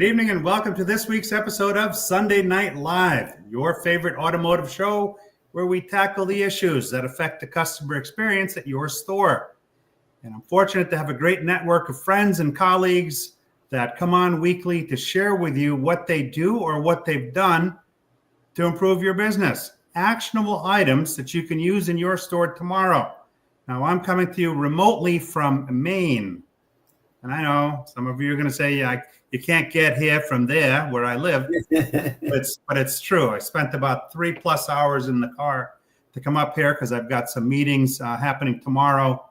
Good evening and welcome to this week's episode of Sunday Night Live, your favorite automotive show where we tackle the issues that affect the customer experience at your store. And I'm fortunate to have a great network of friends and colleagues that come on weekly to share with you what they do or what they've done to improve your business. Actionable items that you can use in your store tomorrow. Now, I'm coming to you remotely from Maine. And I know some of you are going to say, yeah, you can't get here from there where I live. but it's true. I spent about 3+ hours in the car to come up here because I've got some meetings happening tomorrow.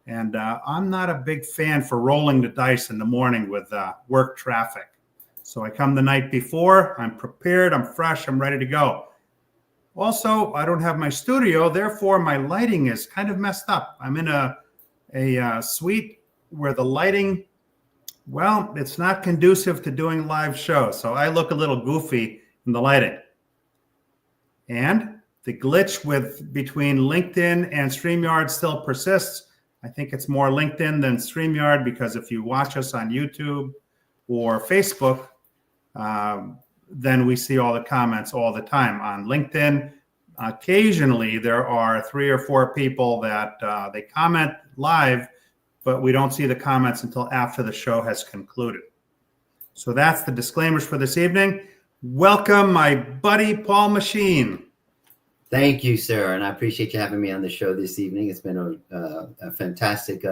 And I'm not a big fan for rolling the dice in the morning with work traffic. So I come the night before, I'm prepared, I'm fresh, I'm ready to go. Also, I don't have my studio, therefore my lighting is kind of messed up. I'm in a suite where the lighting, well, it's not conducive to doing live shows. So I look a little goofy in the lighting. And the glitch between LinkedIn and StreamYard still persists. I think it's more LinkedIn than StreamYard because if you watch us on YouTube or Facebook, then we see all the comments all the time. On LinkedIn, occasionally there are 3 or 4 people that they comment live, but we don't see the comments until after the show has concluded. So that's the disclaimers for this evening. Welcome, my buddy, Paul Machin. Thank you, sir. And I appreciate you having me on the show this evening. It's been a fantastic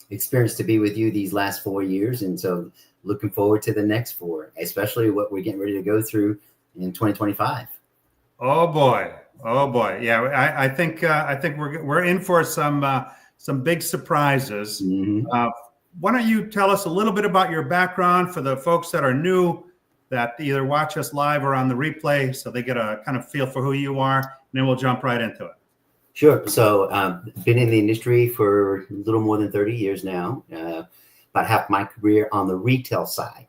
experience to be with you these last 4 years. And so looking forward to the next 4, especially what we're getting ready to go through in 2025. Oh boy. Yeah, I think we're in for some big surprises. Mm-hmm. Why don't you tell us a little bit about your background for the folks that are new that either watch us live or on the replay so they get a kind of feel for who you are, and then we'll jump right into it. Sure. So been in the industry for a little more than 30 years now, about half my career on the retail side.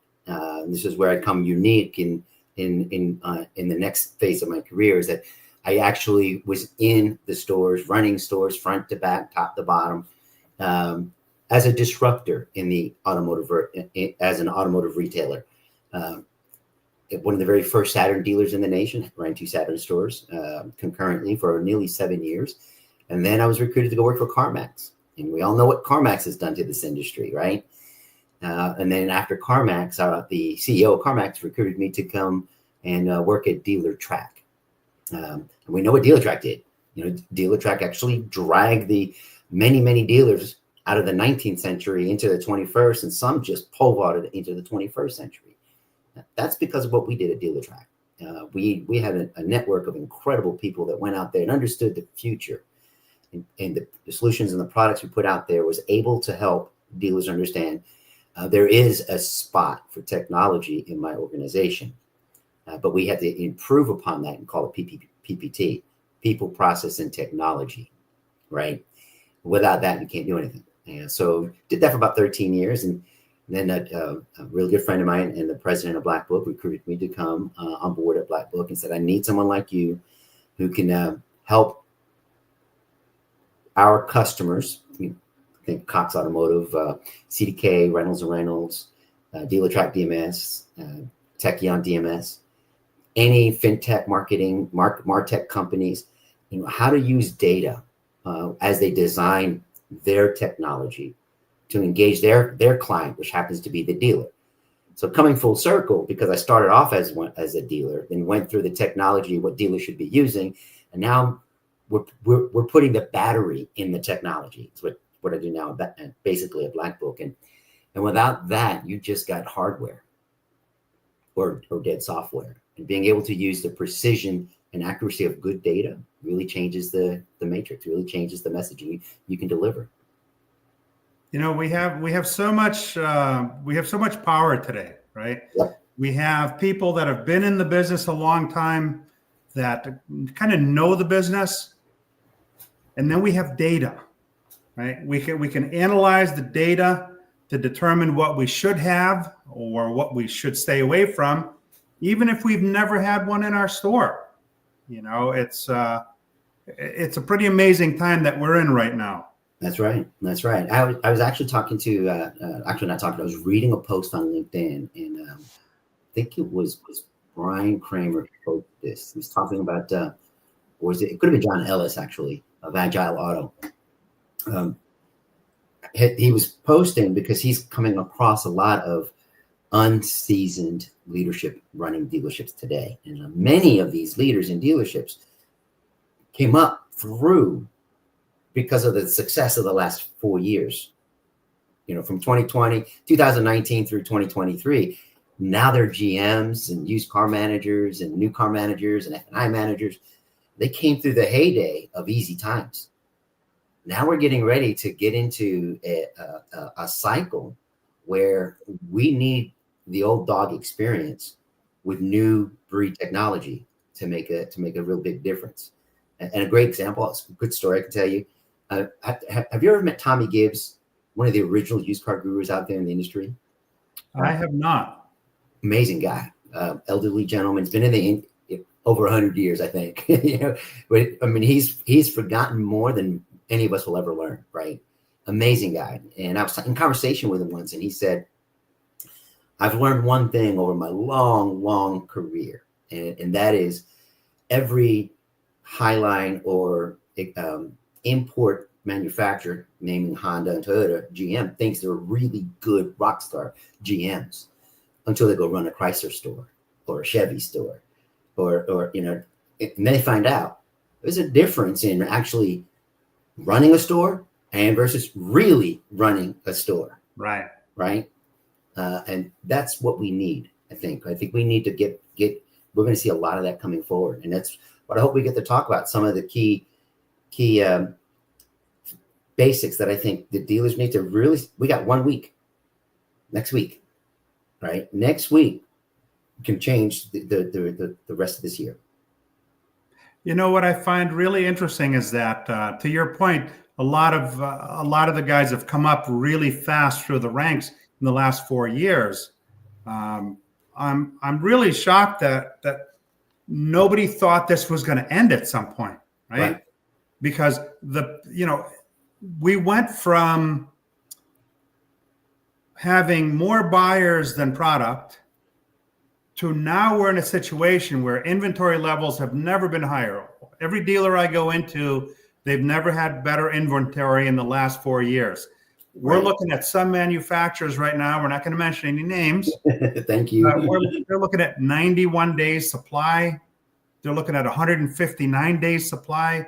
This is where I come unique in the next phase of my career is that I actually was in the stores, running stores front to back, top to bottom, as a disruptor in the automotive, as an automotive retailer. One of the very first Saturn dealers in the nation, ran 2 Saturn stores concurrently for nearly 7 years. And then I was recruited to go work for CarMax. And we all know what CarMax has done to this industry, right? And then after CarMax, the CEO of CarMax recruited me to come and work at Dealer Track. And we know what Dealer Track did. Dealer Track actually dragged the many dealers out of the 19th century into the 21st, and some just pole vaulted into the 21st century. That's because of what we did at Dealer Track. We had a network of incredible people that went out there and understood the future, and the solutions and the products we put out there was able to help dealers understand there is a spot for technology in my organization. But we had to improve upon that and call it PPT, people, process, and technology, right? Without that, you can't do anything. And so did that for about 13 years. And then a real good friend of mine and the president of Black Book recruited me to come on board at Black Book and said, I need someone like you who can help our customers. Think Cox Automotive, CDK, Reynolds & Reynolds, Dealer Track DMS, Techion DMS, any fintech marketing, martech companies, how to use data as they design their technology to engage their client, which happens to be the dealer. So coming full circle, because I started off as a dealer, then went through the technology, what dealers should be using, and now we're putting the battery in the technology. It's what I do now, basically at Black Book, and without that, you just got hardware or dead software. And being able to use the precision and accuracy of good data really changes the matrix, really changes the messaging you can deliver. We have so much power today, right? Yep. We have people that have been in the business a long time that kind of know the business, and then we have data, right? We can analyze the data to determine what we should have or what we should stay away from, even if we've never had one in our store. It's a pretty amazing time that we're in right now. That's right. That's right. I was actually talking to, actually not talking, I was reading a post on LinkedIn, and I think it was Brian Kramer who posted this. He was talking about, or was it could have been John Ellis, actually, of Agile Auto. Um, he was posting because he's coming across a lot of unseasoned leadership running dealerships today. And many of these leaders in dealerships came up through because of the success of the last 4 years, from 2019 through 2023. Now they're GMs and used car managers and new car managers and F&I managers. They came through the heyday of easy times. Now we're getting ready to get into a cycle where we need the old dog experience with new breed technology to make a real big difference. And a great example, a good story I can tell you. Have you ever met Tommy Gibbs, one of the original used car gurus out there in the industry? I have not. Amazing guy, elderly gentleman. He's been in the over 100 years, I think. But I mean, he's forgotten more than any of us will ever learn, right? Amazing guy. And I was in conversation with him once, and he said, I've learned one thing over my long, long career, and that is every highline or import manufacturer, naming Honda and Toyota, GM, thinks they're really good rock star GMs until they go run a Chrysler store or a Chevy store, or and then they find out there's a difference in actually running a store and versus really running a store. Right. And that's what we need. I think we need to get, we're going to see a lot of that coming forward. And that's what I hope we get to talk about, some of the key basics that I think the dealers need to really, we got 1 week next week, right? Next week can change the rest of this year. What I find really interesting is that, to your point, a lot of the guys have come up really fast through the ranks in the last 4 years. I'm really shocked that nobody thought this was going to end at some point, right? Because we went from having more buyers than product to now we're in a situation where inventory levels have never been higher. Every dealer I go into, they've never had better inventory in the last 4 years. We're looking at some manufacturers right now. We're not going to mention any names. Thank you. They're looking at 91 days supply. They're looking at 159 days supply.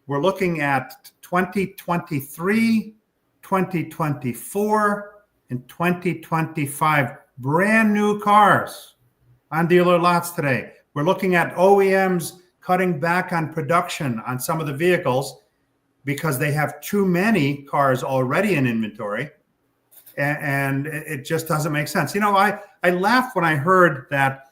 We're looking at 2023, 2024, and 2025 brand new cars on dealer lots today. We're looking at OEMs cutting back on production on some of the vehicles because they have too many cars already in inventory, and it just doesn't make sense. I laughed when I heard that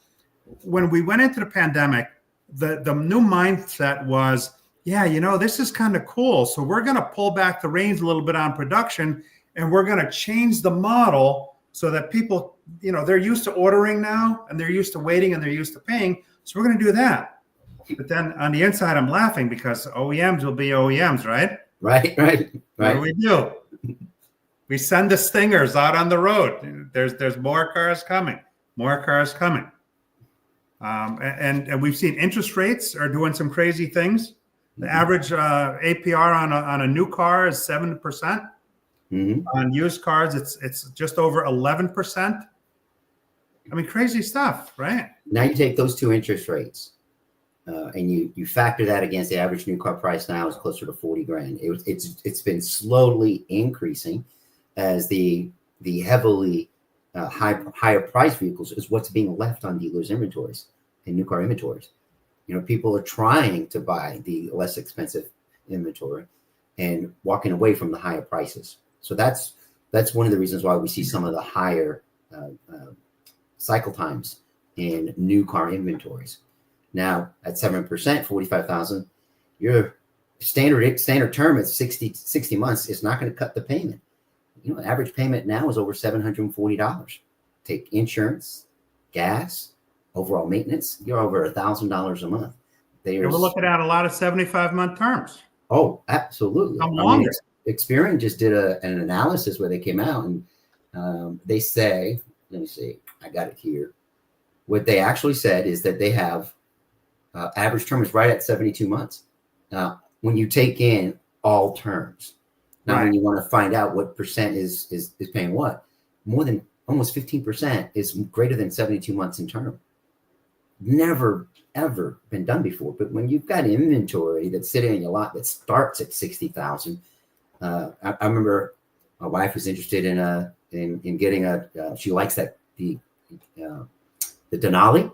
when we went into the pandemic, the new mindset was, this is kind of cool. So we're going to pull back the reins a little bit on production, and we're going to change the model so that people, they're used to ordering now, and they're used to waiting, and they're used to paying. So we're going to do that. But then on the inside, I'm laughing because OEMs will be OEMs, right? Right. What do we do? We send the stingers out on the road. There's more cars coming. And we've seen interest rates are doing some crazy things. The average APR on a new car is 7%. Mm-hmm. On used cars, it's just over 11%. I mean, crazy stuff, right? Now you take those two interest rates, and you factor that against the average new car price now is closer to 40 grand. It's been slowly increasing as the heavily higher price vehicles is what's being left on dealers' inventories and new car inventories. People are trying to buy the less expensive inventory and walking away from the higher prices. So that's one of the reasons why we see some of the higher cycle times in new car inventories. Now at 7%, 45,000, your standard term at 60 months is not going to cut the payment. Average payment now is over $740. Take insurance, gas, overall maintenance, you're over $1,000 a month. We're looking at a lot of 75-month terms. Oh, absolutely. Some longer. Experian just did an analysis where they came out and they say, let me see, I got it here. What they actually said is that they have average term is right at 72 months. Now, when you take in all terms, now when you want to find out what percent is paying what, more than almost 15% is greater than 72 months in term. Never, ever been done before. But when you've got inventory that's sitting in your lot that starts at 60,000, I remember my wife was interested in getting she likes the Denali.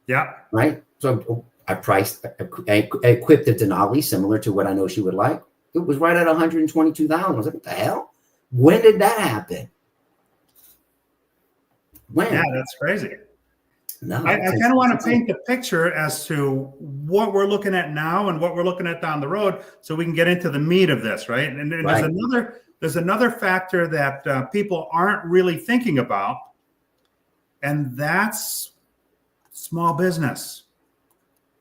Yeah. Right. So I equipped the Denali similar to what I know she would like. It was right at 122,000. I was like, what the hell? When did that happen? When? Yeah, that's crazy. No, I kind of want to paint the picture as to what we're looking at now and what we're looking at down the road, so we can get into the meat of this, right? And there's another factor that people aren't really thinking about, and that's small business.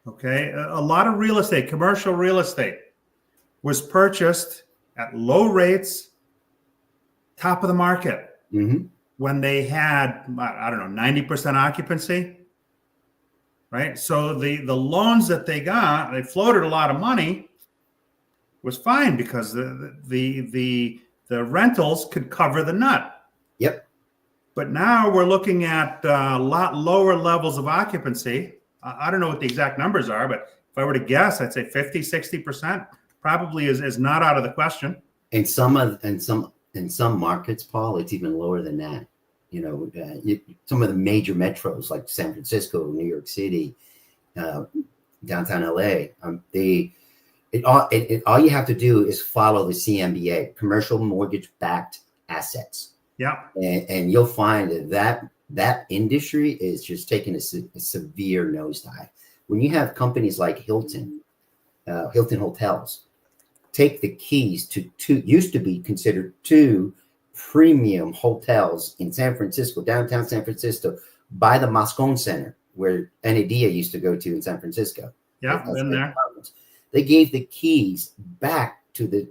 Okay, a lot of real estate, commercial real estate, was purchased at low rates, top of the market. Mm-hmm. When they had, I don't know, 90% occupancy, right? So the loans that they got, they floated a lot of money, was fine because the rentals could cover the nut. Yep. But now we're looking at a lot lower levels of occupancy. I don't know what the exact numbers are, but if I were to guess, I'd say 50, 60% probably is not out of the question. In some markets, Paul, it's even lower than that. You know, some of the major metros like San Francisco, New York City, downtown LA, all you have to do is follow the CMBA, commercial mortgage-backed assets. Yeah, and you'll find that industry is just taking a severe nosedive. When you have companies like Hilton Hotels take the keys to used to be considered two premium hotels in San Francisco, downtown San Francisco, by the Moscone Center, where Anadia used to go to in San Francisco. Yeah, been there. They gave the keys back to the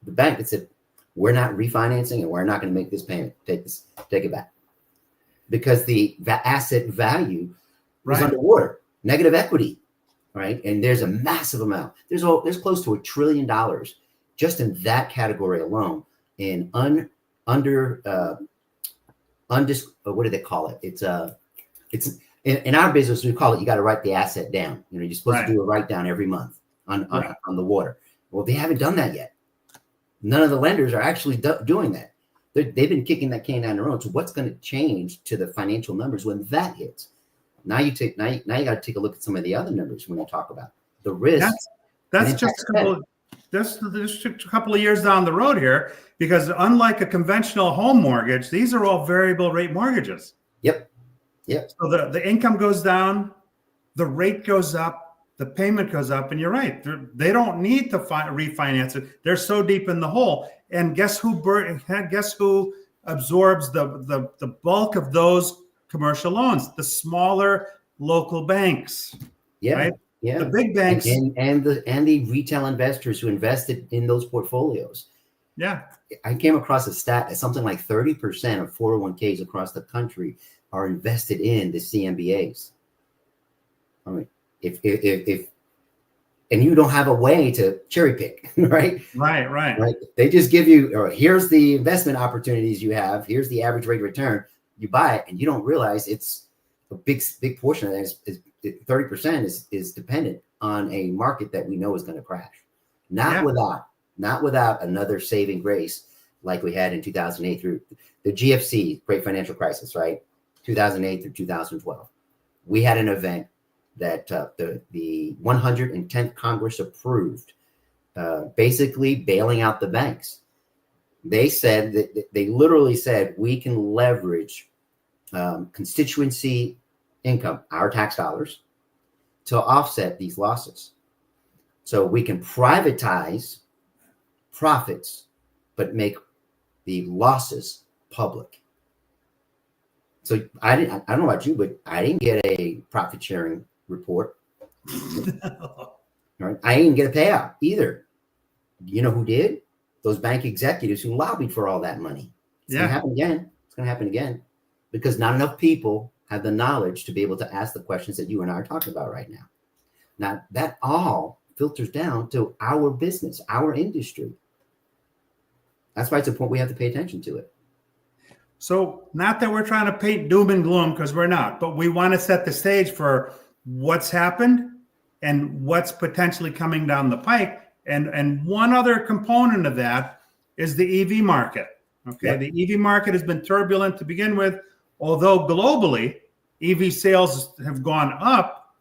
bank that said, we're not refinancing and we're not going to make this payment. Take it back. Because the asset value was underwater, negative equity, right? And there's a massive amount. There's close to $1 trillion just in that category alone in what do they call it? It's in our business, we call it, you got to write the asset down. You know, you're supposed to do a write down every month on the water. Well, they haven't done that yet. None of the lenders are actually doing that. They've been kicking that can down the road. So what's going to change to the financial numbers when that hits? Now you got to take a look at some of the other numbers when you talk about the risk. That's just a couple of years down the road here, because unlike a conventional home mortgage, these are all variable rate mortgages. Yep. So the income goes down, the rate goes up, the payment goes up, and you're right. They don't need to refinance it. They're so deep in the hole. And guess who absorbs the bulk of those commercial loans? The smaller local banks. Yeah. Right? Yeah. The big banks and the retail investors who invested in those portfolios. Yeah. I came across a stat that something like 30% of 401ks across the country are invested in the CMBAs. I mean, if and you don't have a way to cherry pick, right? Right. They just give you, here's the investment opportunities you have. Here's the average rate of return. You buy it, and you don't realize it's a big portion of that is 30% is dependent on a market that we know is going to crash. Not without another saving grace like we had in 2008 through the GFC, Great Financial Crisis, right? 2008 through 2012. We had an event that the 110th Congress approved, basically bailing out the banks. They said that they literally said we can leverage constituency income, our tax dollars, to offset these losses. So we can privatize profits, but make the losses public. So I don't know about you, but I didn't get a profit sharing report. Right? I didn't get a payout either. You know who did? those bank executives who lobbied for all that money. It's going to happen again. It's going to happen again because not enough people have the knowledge to be able to ask the questions that you and I are talking about right now. Now, that all filters down to our business, our industry. That's why it's important we have to pay attention to it. So, not that we're trying to paint doom and gloom, because we're not, but we want to set the stage for what's happened and what's potentially coming down the pike. And one other component of that is the EV market. Okay, yep. The EV market has been turbulent to begin with, although globally EV sales have gone up.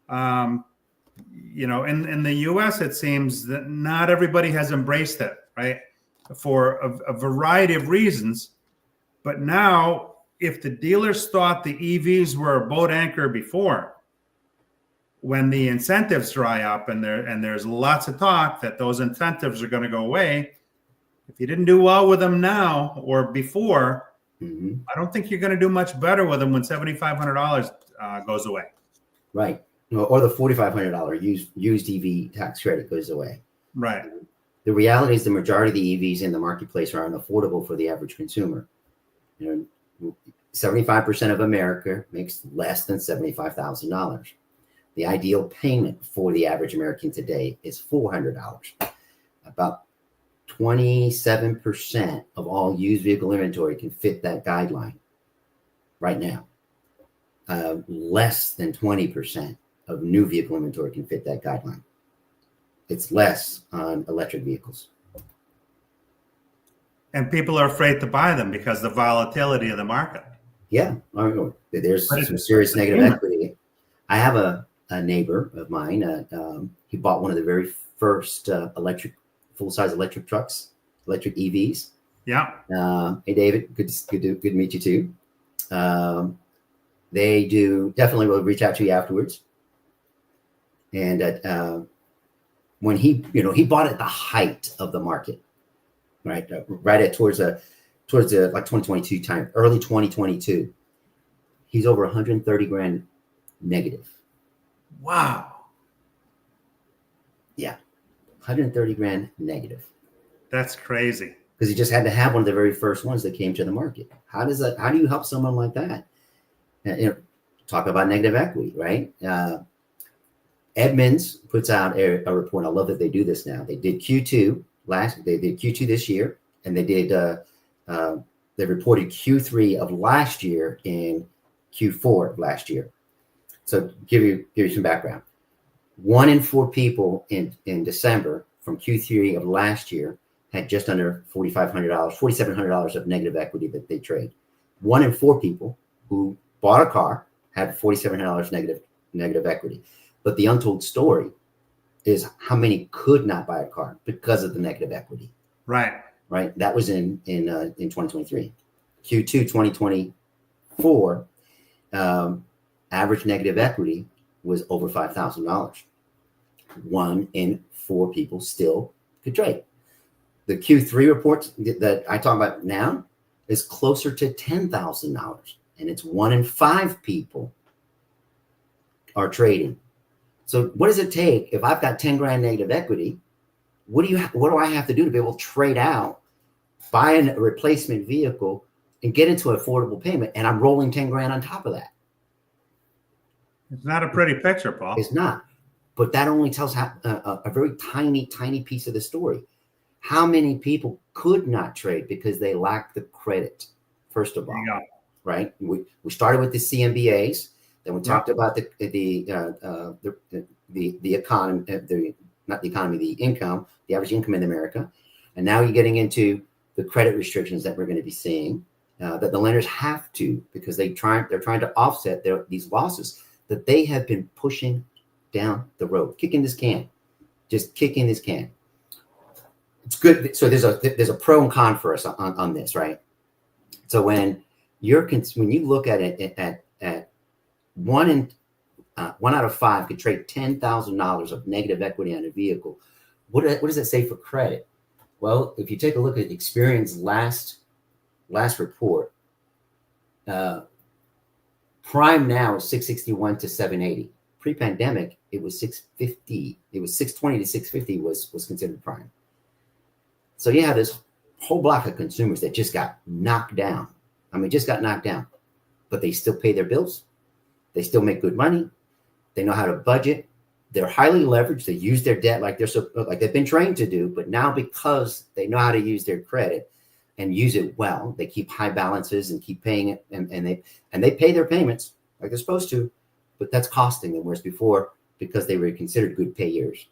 In the US, it seems that not everybody has embraced it, right? For a variety of reasons. But now, if the dealers thought the EVs were a boat anchor before, when the incentives dry up and there's lots of talk that those incentives are going to go away, if you didn't do well with them now or before, I don't think you're going to do much better with them when $7,500 goes away. Right. Or the $4,500 used EV tax credit goes away. Right. The reality is the majority of the EVs in the marketplace are unaffordable for the average consumer. 75% of America makes less than $75,000. The ideal payment for the average American today is $400. About 27% of all used vehicle inventory can fit that guideline right now. Less than 20% of new vehicle inventory can fit that guideline. It's less on electric vehicles. And people are afraid to buy them because of the volatility of the market. Yeah, there's some serious negative equity. I have a neighbor of mine. He bought one of the very first full-size electric trucks, electric EVs. Yeah. Hey, David, good to meet you too. They definitely will reach out to you afterwards. And when he bought at the height of the market, right at towards the like 2022 time, early 2022, he's over 130 grand negative. Wow. Yeah, 130 grand negative. That's crazy. Because he just had to have one of the very first ones that came to the market. How do you help someone like that? Talk about negative equity, right? Edmunds puts out a report. I love that they do this now. They did Q2 they did Q2 this year, and they did they reported Q3 of last year in Q4 of last year. So give you some background. 1 in 4 people in December from Q3 of last year had just under $4,500, $4,700 of negative equity that they trade. 1 in 4 people who bought a car had $4,700 negative equity. But the untold story is how many could not buy a car because of the negative equity. Right. Right. That was in 2023. Q2 2024, average negative equity was over $5,000. 1 in 4 people still could trade. The Q3 report that I talk about now is closer to $10,000, and it's 1 in 5 people are trading. So what does it take if I've got 10 grand negative equity? What do I have to do to be able to trade out, buy a replacement vehicle, and get into an affordable payment? And I'm rolling 10 grand on top of that. It's not a pretty picture, Paul. It's not. But that only tells a very tiny, tiny piece of the story. How many people could not trade because they lacked the credit, first of all, right? We started with the CMBAs. Then we talked about the economy, not the economy, the income, the average income in America. And now you're getting into the credit restrictions that we're going to be seeing, that the lenders have to, because they're trying to offset these losses that they have been pushing down the road, kicking this can. It's good. So there's a pro and con for us on this, right? So when you look at it at 1 out of 5 could trade $10,000 of negative equity on a vehicle. What does that say for credit? Well, if you take a look at Experian's last report, prime now is 661 to 780. Pre-pandemic, it was 650. It was 620 to 650 was considered prime. So you have this whole block of consumers that just got knocked down. I mean, just got knocked down, but they still pay their bills. They still make good money. They know how to budget. They're highly leveraged. They use their debt like they've been trained to do. But now, because they know how to use their credit and use it well, they keep high balances and keep paying it, and they pay their payments like they're supposed to. But that's costing them, whereas before, because they were considered good payers,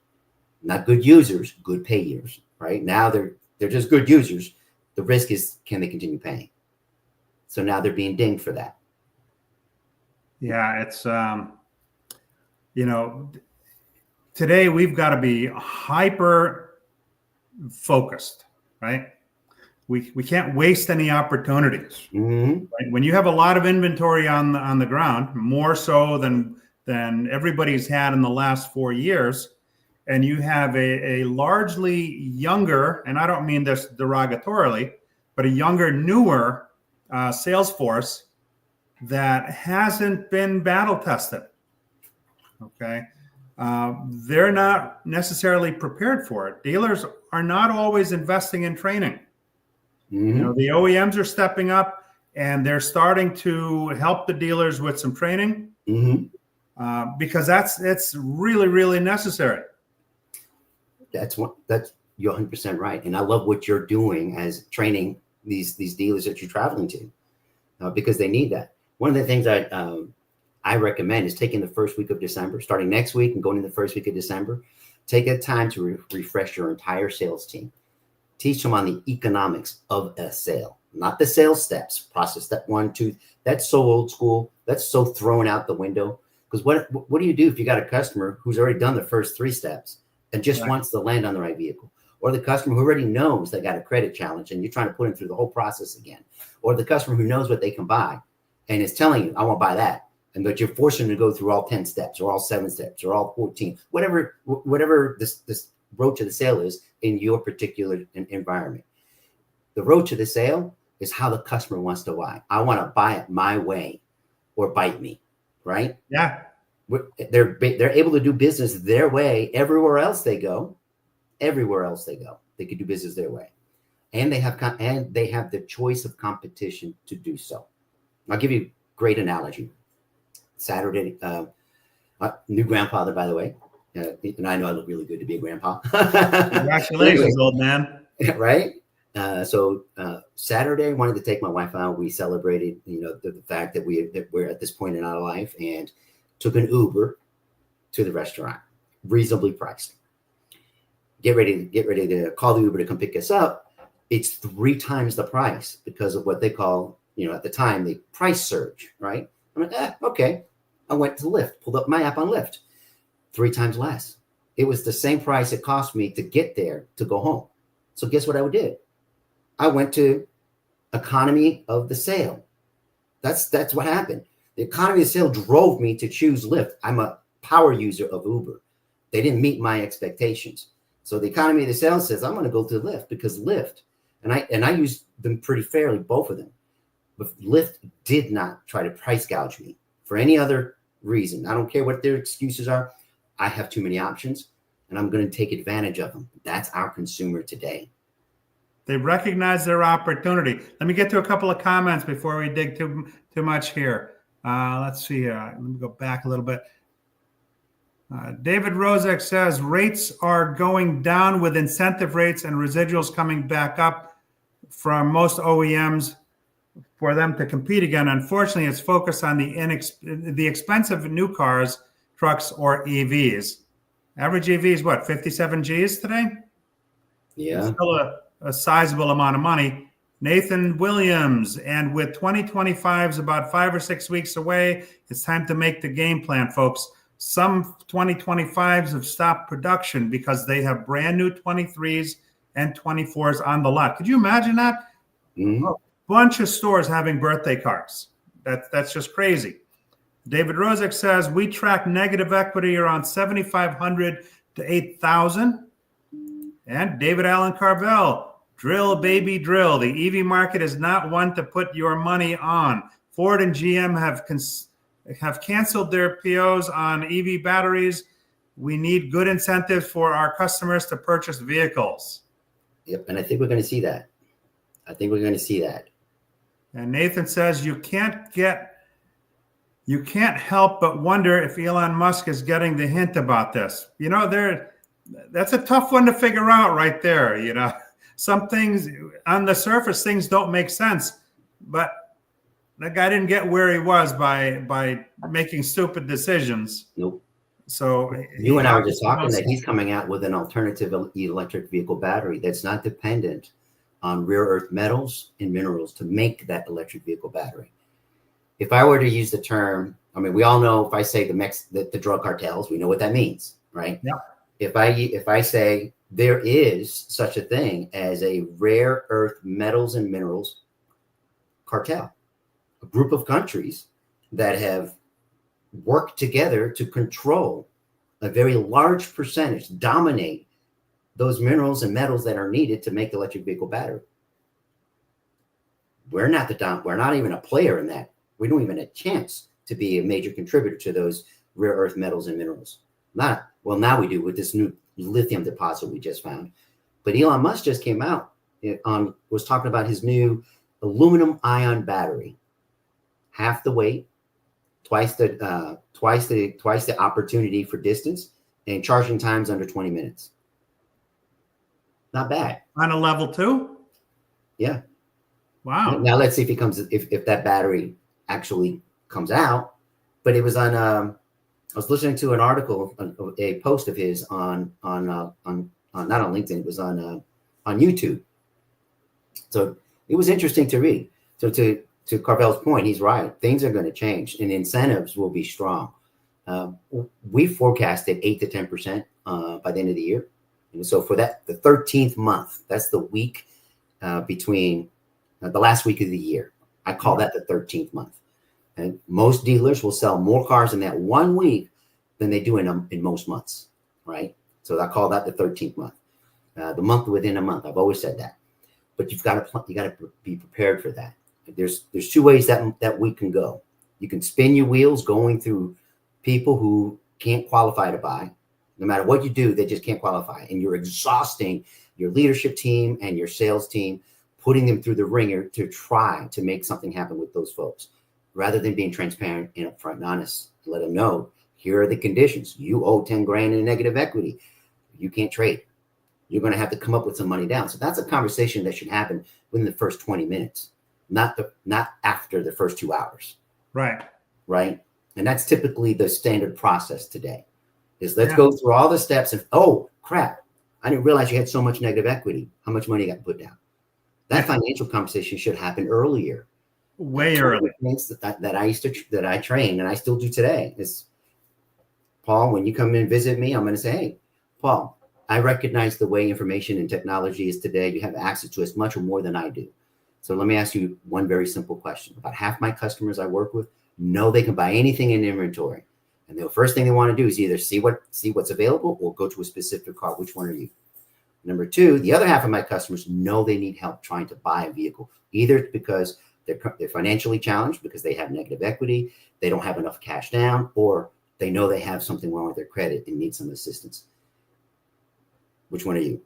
not good users, good payers. Right now, they're just good users. The risk is, can they continue paying? So now they're being dinged for that. Yeah, it's today we've got to be hyper focused, right? We can't waste any opportunities. Mm-hmm. Right? When you have a lot of inventory on the ground, more so than everybody's had in the last 4 years, and you have a largely younger, and I don't mean this derogatorily, but a younger, newer sales force that hasn't been battle tested. Okay. They're not necessarily prepared for it. Dealers are not always investing in training. Mm-hmm. The OEMs are stepping up and they're starting to help the dealers with some training, because it's really, really necessary. That's you're 100% right. And I love what you're doing as training these dealers that you're traveling to, because they need that. One of the things I recommend is taking the first week of December, starting next week and going in the first week of December, take a time to refresh your entire sales team. Teach them on the economics of a sale, not the sales steps, process step 1, 2. That's so old school. That's so thrown out the window. Because what do you do if you got a customer who's already done the first 3 steps and just wants to land on the right vehicle? Or the customer who already knows they got a credit challenge and you're trying to put them through the whole process again. Or the customer who knows what they can buy and is telling you, I won't buy that. And but you're forcing them to go through all 10 steps or all 7 steps or all 14, whatever this road to the sale is in your particular environment. The road to the sale is how the customer wants to buy. I want to buy it my way or bite me, right? Yeah. They're able to do business their way everywhere else they go. Everywhere else they go, they could do business their way. And they have the choice of competition to do so. I'll give you a great analogy. Saturday, new grandfather, by the way. And I know I look really good to be a grandpa. Congratulations, anyway, old man. Right? So Saturday, I wanted to take my wife out. We celebrated, the fact that we're at this point in our life, and took an Uber to the restaurant, reasonably priced. Get ready to call the Uber to come pick us up. It's 3 times the price because of what they call, at the time, the price surge, right? I'm like, okay. I went to Lyft, pulled up my app on Lyft, 3 times less. It was the same price it cost me to get there to go home. So guess what I did? I went to economy of the sale. That's what happened. The economy of the sale drove me to choose Lyft. I'm a power user of Uber. They didn't meet my expectations. So the economy of the sale says, I'm going to go to Lyft because Lyft, and I use them pretty fairly, both of them. But Lyft did not try to price gouge me for any other reason. I don't care what their excuses are. I have too many options, and I'm going to take advantage of them. That's our consumer today. They recognize their opportunity. Let me get to a couple of comments before we dig too much here. Let's see. Let me go back a little bit. David Rozek says rates are going down with incentive rates and residuals coming back up from most OEMs for them to compete again. Unfortunately, it's focused on the expensive new cars, trucks, or EVs. Average EV is what, 57 Gs today? Yeah. It's still a sizable amount of money. Nathan Williams, and with 2025s about 5 or 6 weeks away, it's time to make the game plan, folks. Some 2025s have stopped production because they have brand new 23s and 24s on the lot. Could you imagine that? Mm-hmm. A bunch of stores having birthday cars. That's just crazy. David Rozek says we track negative equity around 7,500 to 8,000. And David Allen Carvel, drill, baby, drill. The EV market is not one to put your money on. Ford and GM have canceled their POs on EV batteries. We need good incentives for our customers to purchase vehicles. Yep. And I think we're going to see that. I think we're going to see that. And Nathan says you can't help but wonder if Elon Musk is getting the hint about this. That's a tough one to figure out right there. Some things on the surface, things don't make sense, but that guy didn't get where he was by making stupid decisions. Nope. So you and I were just talking that he's coming out with an alternative electric vehicle battery that's not dependent on rare earth metals and minerals to make that electric vehicle battery. If I were to use the term, I mean, we all know if I say the drug cartels, we know what that means, right? Yeah. If I say there is such a thing as a rare earth metals and minerals cartel, a group of countries that have worked together to control a very large percentage, dominate those minerals and metals that are needed to make the electric vehicle battery. We're not even a player in that. We don't even have a chance to be a major contributor to those rare earth metals and minerals. Now we do with this new lithium deposit we just found. But Elon Musk just came out was talking about his new aluminum ion battery, half the weight, twice the opportunity for distance, and charging times under 20 minutes. Not bad. On a level 2? Yeah. Wow. Now let's see if that battery actually comes out. But it was on. I was listening to an article, a post of his on not on LinkedIn. It was on YouTube. So it was interesting to read. So to Carvel's point, he's right. Things are going to change, and incentives will be strong. We forecasted 8 to 10% by the end of the year. And so for that, the 13th month, that's the week between the last week of the year. I call that the 13th month. And most dealers will sell more cars in that 1 week than they do in most months, right? So I call that the 13th month, the month within a month. I've always said that, but you got to be prepared for that. There's 2 ways that week can go. You can spin your wheels going through people who can't qualify to buy. No matter what you do, they just can't qualify, and you're exhausting your leadership team and your sales team, putting them through the ringer to try to make something happen with those folks, rather than being transparent and upfront and honest. Let them know, here are the conditions. You owe 10 grand in negative equity. You can't trade. You're going to have to come up with some money down. So that's a conversation that should happen within the first 20 minutes, not after the first 2 hours. Right. Right. And that's typically the standard process today, is let's go through all the steps and, oh, crap, I didn't realize you had so much negative equity. How much money you got put down? That financial conversation should happen earlier. Way early. That I train and I still do today is, Paul, when you come in and visit me, I'm going to say, hey, Paul, I recognize the way information and technology is today. You have access to as much or more than I do. So let me ask you one very simple question. About half my customers I work with know they can buy anything in inventory. And the first thing they want to do is either see what's available or go to a specific car. Which one are you? Number 2, the other half of my customers know they need help trying to buy a vehicle, either because they're financially challenged because they have negative equity, they don't have enough cash down, or they know they have something wrong with their credit and need some assistance. Which one are you?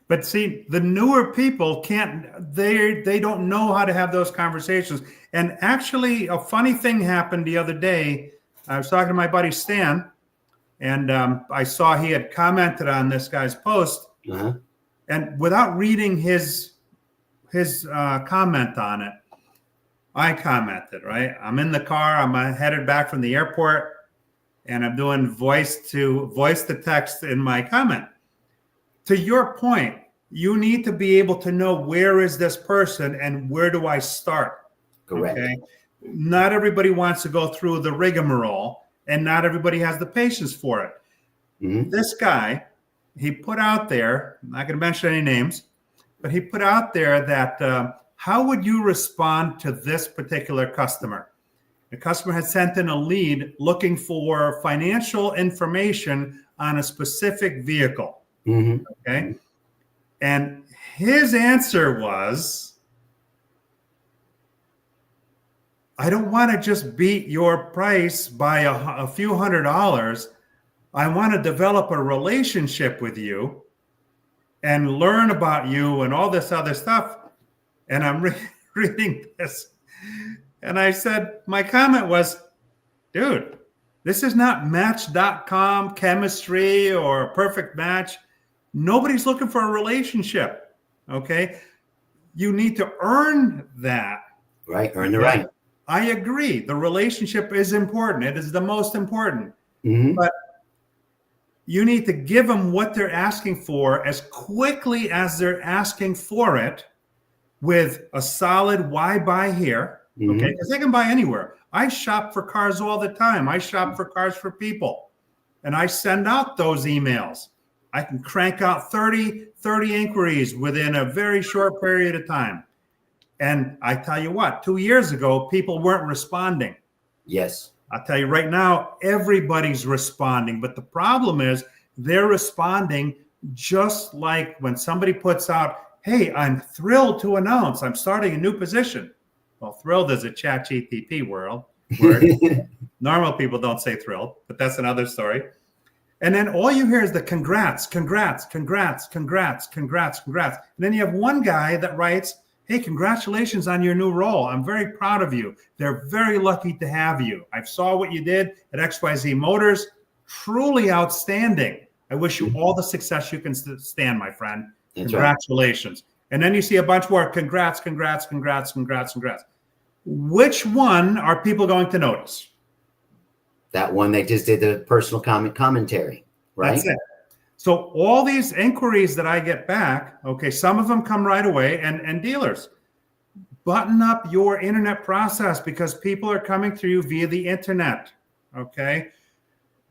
But see, the newer people they don't know how to have those conversations. And actually, a funny thing happened the other day. I was talking to my buddy Stan, and I saw he had commented on this guy's post. Uh-huh. And without reading his comment on it, I commented, right? I'm in the car. I'm headed back from the airport, and I'm doing voice to text in my comment. To your point, you need to be able to know, where is this person and where do I start? Correct. Okay? Not everybody wants to go through the rigmarole, and not everybody has the patience for it. Mm-hmm. This guy, he put out there, I'm not going to mention any names, but he put out there that how would you respond to this particular customer? The customer had sent in a lead looking for financial information on a specific vehicle. Mm-hmm. Okay. And his answer was, I don't want to just beat your price by a few $100s. I want to develop a relationship with you. and learn about you and all this other stuff. And I'm reading this. And I said, my comment was, dude, this is not match.com chemistry or perfect match. Nobody's looking for a relationship. Okay. You need to earn that. Right. Earn the right. I agree. The relationship is important. It is the most important. Mm-hmm. But you need to give them what they're asking for as quickly as they're asking for it, with a solid why buy here. Okay. Because they can buy anywhere. I shop for cars all the time. I shop for cars for people. And I send out those emails. I can crank out 30 inquiries within a very short period of time. And I tell you what, 2 years ago, people weren't responding. Yes. I'll tell you right now, everybody's responding. But the problem is they're responding just like when somebody puts out, hey, I'm thrilled to announce I'm starting a new position. Well, thrilled is a ChatGPT word. Normal people don't say thrilled, but that's another story. And then all you hear is the congrats, congrats, congrats, congrats, congrats, congrats. And then you have one guy that writes, hey, congratulations on your new role. I'm very proud of you. They're very lucky to have you. I saw what you did at XYZ Motors. Truly outstanding. I wish you all the success you can stand, my friend. That's Congratulations. Right. And then you see a bunch more congrats, congrats, congrats, congrats, congrats. Which one are people going to notice? That one that just did the personal commentary, right? That's it. So all these inquiries that I get back, okay, some of them come right away, and dealers, button up your internet process because people are coming through you via the internet, okay?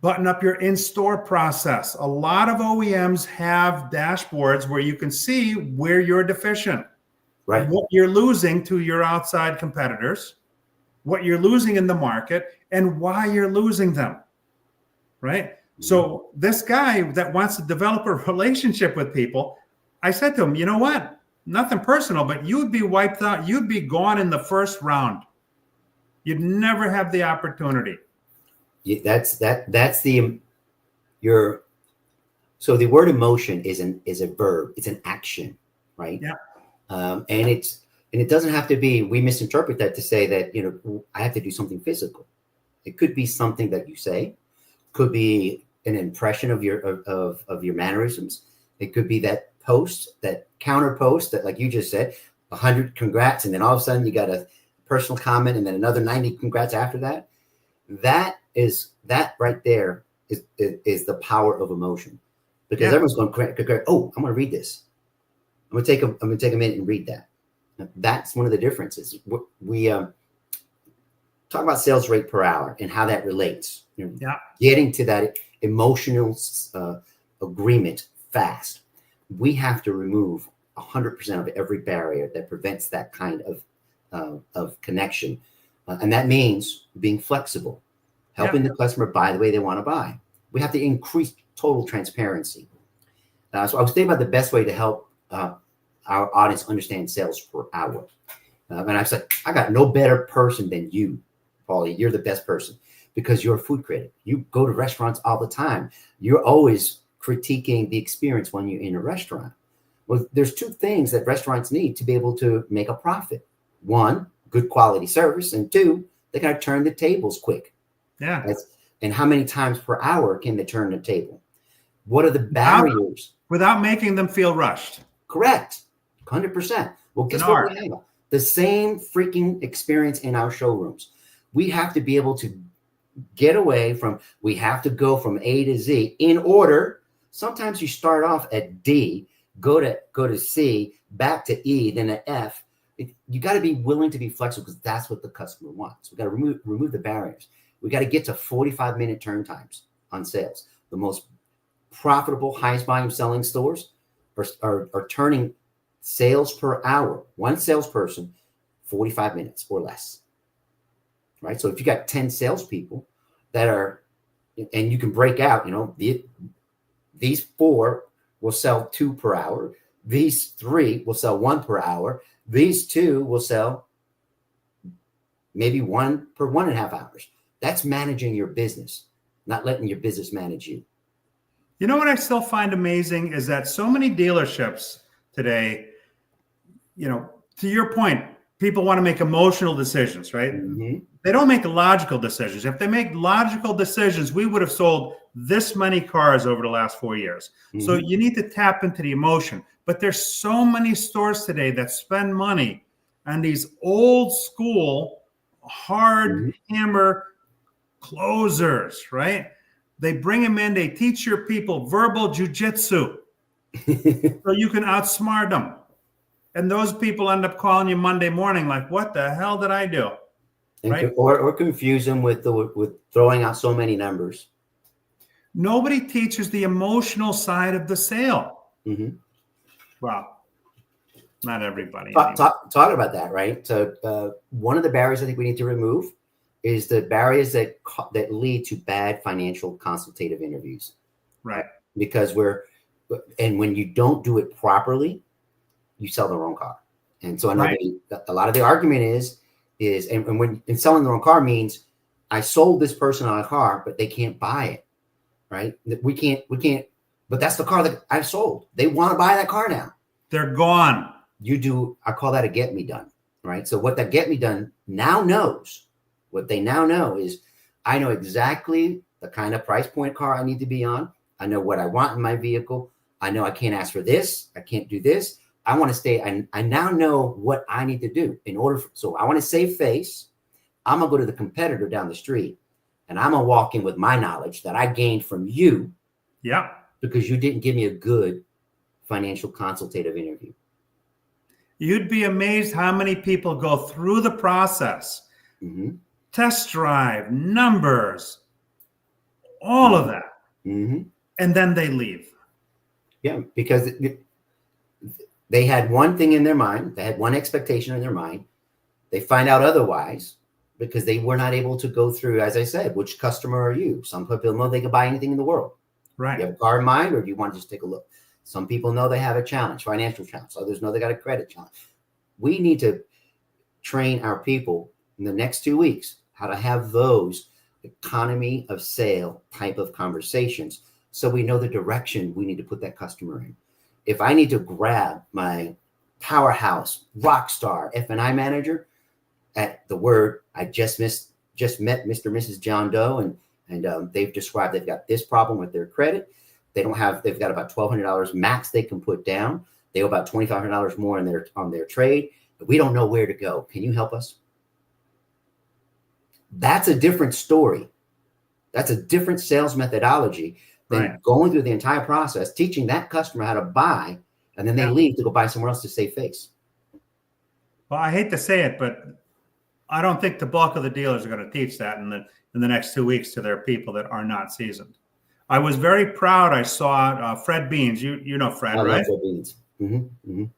Button up your in-store process. A lot of OEMs have dashboards where you can see where you're deficient, right? What you're losing to your outside competitors, what you're losing in the market, and why you're losing them, right? So this guy that wants to develop a relationship with people, I said to him, you know what? Nothing personal, but you'd be wiped out. You'd be gone in the first round. You'd never have the opportunity. That's so the word emotion is a verb. It's an action, right? Yeah. And it doesn't have to be, we misinterpret that to say that, I have to do something physical. It could be something that you say, could be an impression of your mannerisms. It could be that post, that counter post that, like you just said, 100 congrats. And then all of a sudden you got a personal comment and then another 90 congrats after that. That right there is the power of emotion, because everyone's going, oh, I'm going to read this. I'm going to take a minute and read that. That's one of the differences. We talk about sales rate per hour and how that relates. Getting to that emotional agreement fast. We have to remove 100% of every barrier that prevents that kind of connection. And that means being flexible, helping the customer buy the way they want to buy. We have to increase total transparency. So I was thinking about the best way to help our audience understand sales per hour. And I said, I got no better person than you, Paulie. You're the best person because you're a food critic. You go to restaurants all the time. You're always critiquing the experience when you're in a restaurant. Well, there's two things that restaurants need to be able to make a profit. One, good quality service. And two, they got to turn the tables quick. Yeah. And how many times per hour can they turn the table? What are the barriers? Without making them feel rushed. Correct. 100%. Well, guess what we have? The same freaking experience in our showrooms. We have to be able to get away from, we have to go from A to Z in order. Sometimes you start off at D, go to C, back to E, then to F. You got to be willing to be flexible because that's what the customer wants. We got to remove the barriers. We got to get to 45-minute turn times on sales. The most profitable, highest volume selling stores are turning sales per hour, one salesperson, 45 minutes or less, right? So if you got 10 salespeople that are, and you can break out, these 4 will sell 2 per hour. These 3 will sell 1 per hour. These 2 will sell maybe 1 per 1.5 hours. That's managing your business, not letting your business manage you. You know what I still find amazing is that so many dealerships today, to your point, people want to make emotional decisions, right? Mm-hmm. They don't make logical decisions. If they make logical decisions, we would have sold this many cars over the last 4 years. Mm-hmm. So you need to tap into the emotion. But there's so many stores today that spend money on these old school, hard hammer closers, right? They bring them in, they teach your people verbal jujitsu so you can outsmart them. And those people end up calling you Monday morning like, what the hell did I do? Right? Or confuse them with throwing out so many numbers. Nobody teaches the emotional side of the sale. Mm-hmm. Well, not everybody. Talk about that, right? So one of the barriers I think we need to remove is the barriers that lead to bad financial consultative interviews. Right. Because when you don't do it properly, you sell the wrong car. And so I know a lot of the argument is when selling the wrong car means I sold this person on a car, but they can't buy it, right? We can't, but that's the car that I've sold. They want to buy that car now. They're gone. I call that a get me done, right? So what that get me done now knows, what they now know is I know exactly the kind of price point car I need to be on. I know what I want in my vehicle. I know I can't ask for this. I can't do this. I want to stay. I now know what I need to do so I want to save face. I'm going to go to the competitor down the street and I'm going to walk in with my knowledge that I gained from you. Yeah. Because you didn't give me a good financial consultative interview. You'd be amazed how many people go through the process, test drive, numbers, all of that. And then they leave. Yeah, because they had one thing in their mind. They had one expectation in their mind. They find out otherwise because they were not able to go through, as I said, which customer are you? Some people know they can buy anything in the world. Right. You have a car in mind, or do you want to just take a look? Some people know they have a challenge, financial challenge. Others know they got a credit challenge. We need to train our people in the next 2 weeks how to have those economy of sale type of conversations so we know the direction we need to put that customer in. If I need to grab my powerhouse rock star F&I manager at the word I just met Mr. and Mrs. John Doe and they've described they've got this problem with their credit. They've got about $1,200 max they can put down. They owe about $2,500 more on their trade, but we don't know where to go. Can you help us? That's a different story. That's a different sales methodology than going through the entire process, teaching that customer how to buy, and then they leave to go buy somewhere else to save face. Well, I hate to say it, but I don't think the bulk of the dealers are going to teach that in the next 2 weeks to their people that are not seasoned. I was very proud. I saw Fred Beans. You know Fred, right? Love Fred Beans.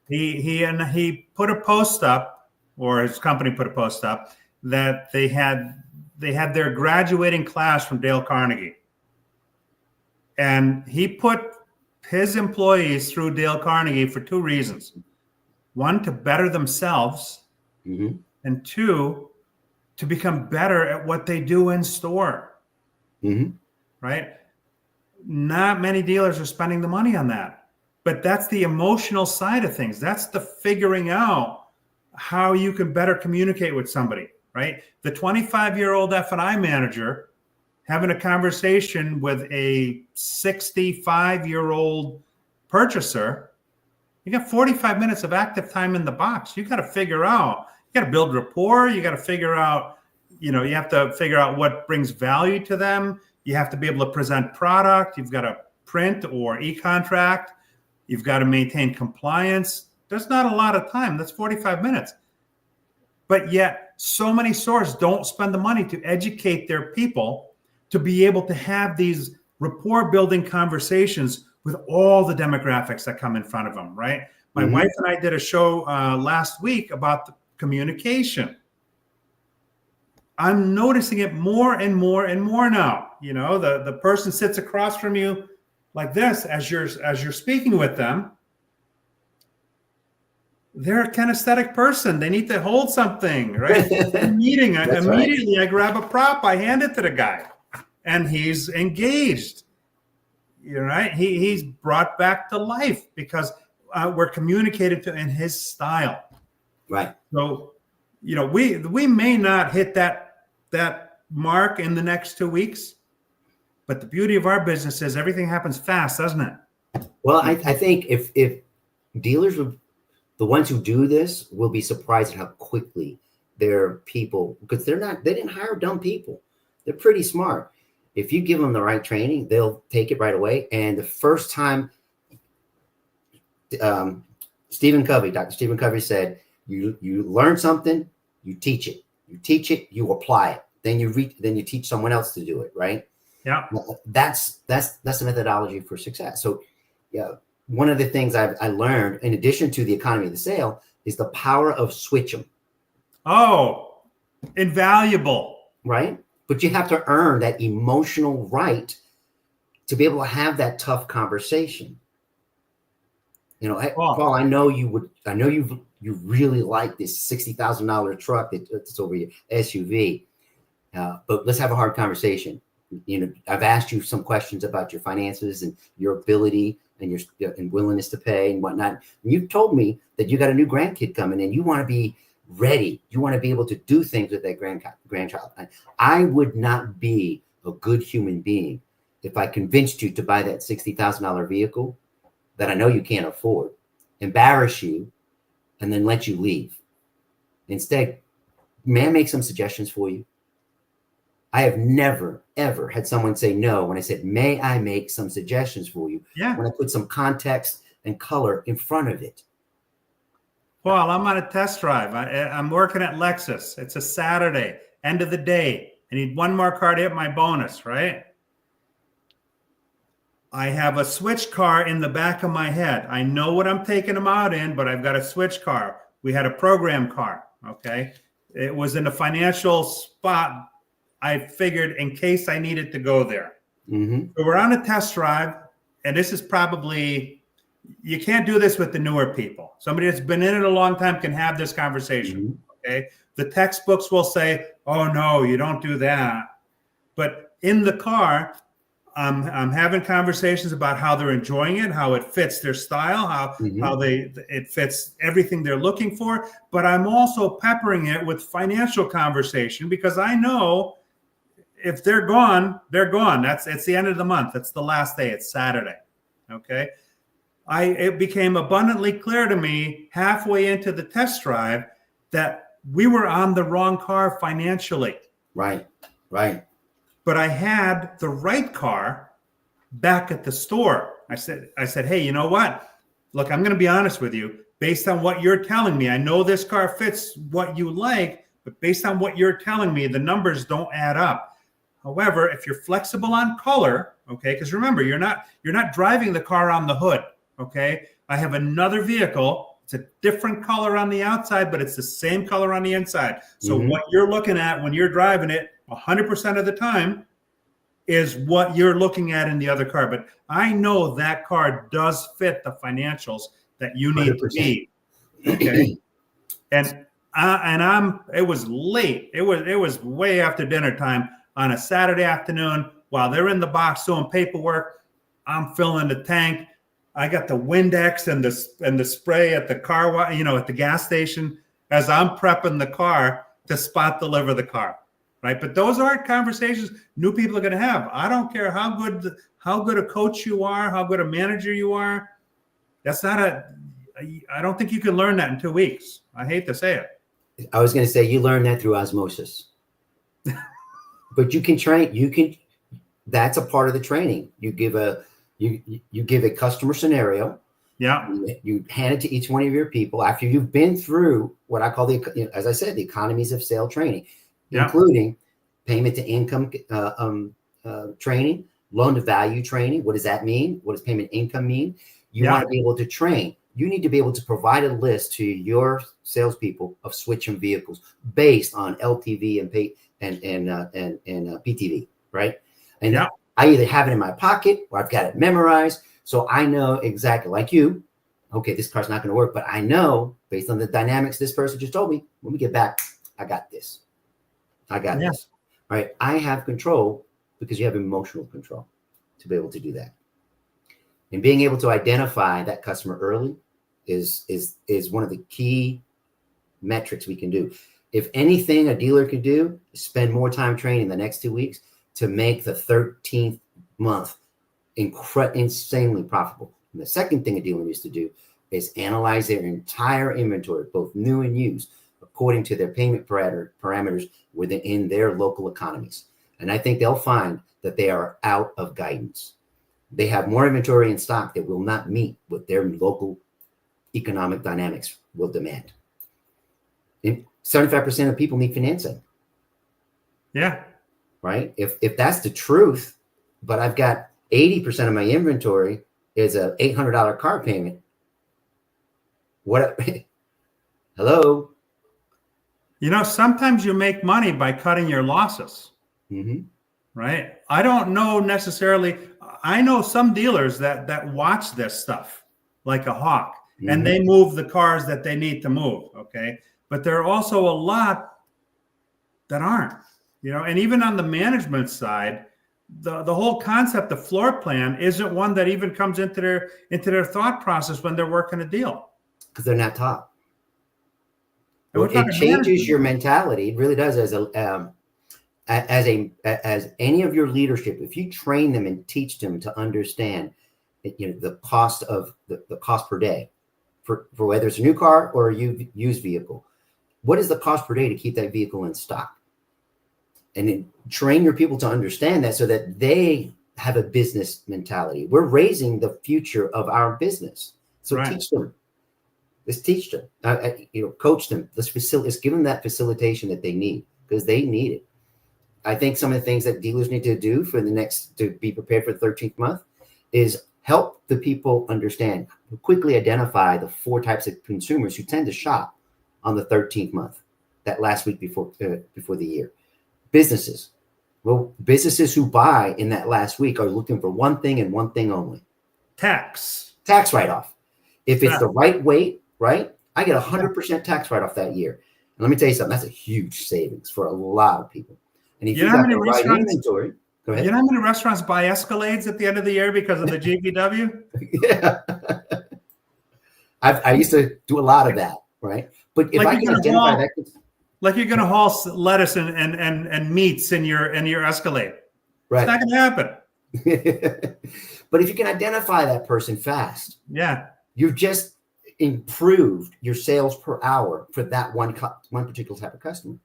He put a post up, or his company put a post up that they had their graduating class from Dale Carnegie, and he put his employees through Dale Carnegie for 2 reasons: one, to better themselves, and 2, to become better at what they do in store. Right? Not many dealers are spending the money on that, but that's the emotional side of things. That's the figuring out how you can better communicate with somebody, right? The 25-year-old F&I manager having a conversation with a 65-year-old purchaser, you got 45 minutes of active time in the box. You got to figure out, you got to build rapport. You got to figure out, you have to figure out what brings value to them. You have to be able to present product. You've got to print or e-contract. You've got to maintain compliance. There's not a lot of time. That's 45 minutes. But yet so many stores don't spend the money to educate their people to be able to have these rapport building conversations with all the demographics that come in front of them, right? My wife and I did a show last week about the communication. I'm noticing it more and more and more now. The person sits across from you like this as you're speaking with them. They're a kinesthetic person. They need to hold something, right? Immediately, I grab a prop, I hand it to the guy, and he's engaged. You're right. He's brought back to life because we're communicated to in his style. Right. So, we may not hit that mark in the next 2 weeks, but the beauty of our business is everything happens fast, doesn't it? Well, I think if dealers would, the ones who do this will be surprised at how quickly their people, because they didn't hire dumb people. They're pretty smart. If you give them the right training, they'll take it right away. And the first time, Dr. Stephen Covey said, you learn something, you teach it. You teach it, you apply it. Then you teach someone else to do it, right? Yeah. That's the methodology for success. So, yeah, one of the things I learned, in addition to the economy of the sale, is the power of switch them. Oh, invaluable. Right? But you have to earn that emotional right to be able to have that tough conversation. Paul, I know you really like this $60,000 truck that's over your SUV, but let's have a hard conversation. I've asked you some questions about your finances and your ability and your and willingness to pay and whatnot. And you've told me that you got a new grandkid coming and you want to be ready. You want to be able to do things with that grandchild. I would not be a good human being if I convinced you to buy that $60,000 vehicle that I know you can't afford, embarrass you, and then let you leave. Instead, may I make some suggestions for you? I have never, ever had someone say no when I said, may I make some suggestions for you? Yeah. When I put some context and color in front of it. Paul, I'm on a test drive. I'm working at Lexus. It's a Saturday, end of the day. I need one more car to hit my bonus, right? I have a switch car in the back of my head. I know what I'm taking them out in, but I've got a switch car. We had a program car, okay? It was in a financial spot. I figured in case I needed to go there. Mm-hmm. So we're on a test drive, and this is probably, you can't do this with the newer people. Somebody that's been in it a long time can have this conversation, okay? The textbooks will say, oh, no, you don't do that. But in the car, I'm having conversations about how they're enjoying it, how it fits their style, how it fits everything they're looking for. But I'm also peppering it with financial conversation because I know if they're gone, they're gone. It's the end of the month. It's the last day. It's Saturday. Okay. It became abundantly clear to me halfway into the test drive that we were on the wrong car financially. Right. But I had the right car back at the store. I said, hey, you know what? Look, I'm going to be honest with you. Based on what you're telling me, I know this car fits what you like, but based on what you're telling me, the numbers don't add up. However, if you're flexible on color, okay, because remember, you're not driving the car on the hood, okay? I have another vehicle. It's a different color on the outside, but it's the same color on the inside. So what you're looking at when you're driving it 100% of the time is what you're looking at in the other car. But I know that car does fit the financials that you need 100%. To be. Okay. And it was late. It was way after dinner time on a Saturday afternoon while they're in the box doing paperwork. I'm filling the tank. I got the Windex and the spray at the car, at the gas station as I'm prepping the car to spot deliver the car. Right. But those aren't conversations new people are going to have. I don't care how good a coach you are, how good a manager you are. I don't think you can learn that in 2 weeks. I hate to say it. I was going to say you learn that through osmosis. But you can train, that's a part of the training. You give a customer scenario. Yeah. You hand it to each one of your people after you've been through what I call as I said, the economies of sale training. Including payment to income training, loan to value training. What does that mean? What does payment income mean? You want to be able to train. You need to be able to provide a list to your salespeople of switching vehicles based on LTV and pay and PTV, right? And I either have it in my pocket or I've got it memorized, so I know exactly, like you. Okay, this car's not going to work, but I know based on the dynamics this person just told me. When we get back, I got this. Right? I have control because you have emotional control to be able to do that. And being able to identify that customer early is one of the key metrics we can do. If anything a dealer could do is spend more time training the next 2 weeks to make the 13th month insanely profitable. And the second thing a dealer needs to do is analyze their entire inventory, both new and used, according to their payment parameters within their local economies. And I think they'll find that they are out of guidance. They have more inventory in stock that will not meet what their local economic dynamics will demand. And 75% of people need financing. Yeah. Right? If that's the truth, but I've got 80% of my inventory is a $800 car payment. What? Hello? Sometimes you make money by cutting your losses. Mm-hmm. Right? I don't know necessarily. I know some dealers that watch this stuff like a hawk, Mm-hmm. and they move the cars that they need to move. Okay. But there are also a lot that aren't, and even on the management side, the whole concept of floor plan isn't one that even comes into their thought process when they're working a deal. Because they're not taught. Well, it changes your mentality. It really does. As any of your leadership, if you train them and teach them to understand, the cost of the cost per day for whether it's a new car or a used vehicle, what is the cost per day to keep that vehicle in stock? And then train your people to understand that so that they have a business mentality. We're raising the future of our business. So right. Teach them. Let's teach them. Coach them. Let's give them that facilitation that they need, because they need it. I think some of the things that dealers need to do to be prepared for the 13th month is help the people understand, quickly identify the 4 types of consumers who tend to shop on the 13th month, that last week before the year. Businesses. Well, businesses who buy in that last week are looking for one thing and one thing only. Tax write-off. If it's the right weight, right? I get 100% tax write-off that year. And let me tell you something, that's a huge savings for a lot of people. And if you got the right inventory, go ahead. You know how many restaurants buy Escalades at the end of the year because of the GVW? Yeah. I used to do a lot of that, right? But if I can identify that, like you're going to haul lettuce and meats in your Escalade, right? It's not going to happen. But if you can identify that person fast, yeah, you've just improved your sales per hour for that one particular type of customer.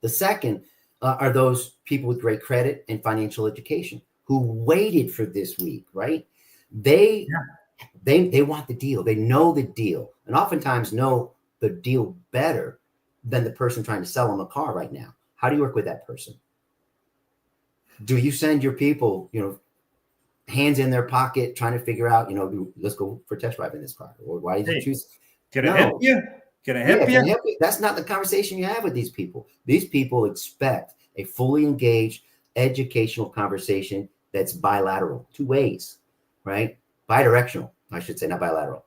The second are those people with great credit and financial education who waited for this week, right? They want the deal. They know the deal, and oftentimes know the deal better than the person trying to sell them a car right now. How do you work with that person? Do you send your people, hands in their pocket, trying to figure out, let's go for test drive in this car, or why did you choose? Can I help you? Can I help you? That's not the conversation you have with these people. These people expect a fully engaged educational conversation that's bilateral, 2 ways, right? Bidirectional, I should say, not bilateral.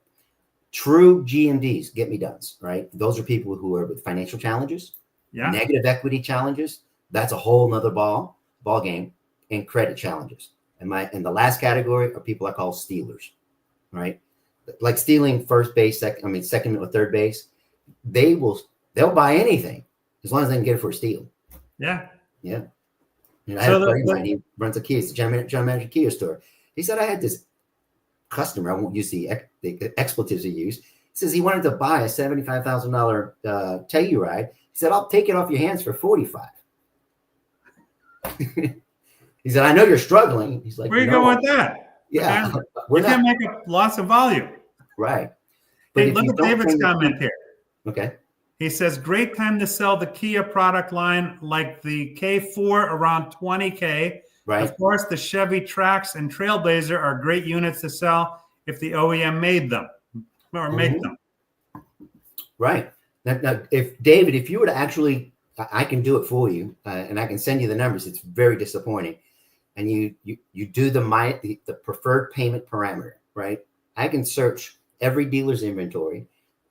True GMDs, get me dones, right? Those are people who are with financial challenges, negative equity challenges. That's a whole nother ball game, and credit challenges. And the last category are people I call stealers, right? Like stealing second or third base. They'll buy anything as long as they can get it for a steal. Yeah. Yeah. I had a buddy of mine, he runs a Kia, it's a general manager Kia store. He said, I had this customer, I won't use the expletives he used. He says he wanted to buy a $75,000 Telluride. He said, I'll take it off your hands for $45,000. He said, I know you're struggling. He's like, where you going with that? Yeah. You can't make lots of volume. Right. Hey, look at David's comment here. Okay. He says, great time to sell the Kia product line like the K4 around $20K. Right. Of course, the Chevy Trax and Trailblazer are great units to sell if the OEM made them or make them. Right. Now, if you were to actually, I can do it for you, and I can send you the numbers. It's very disappointing. And you do the preferred payment parameter, right? I can search every dealer's inventory,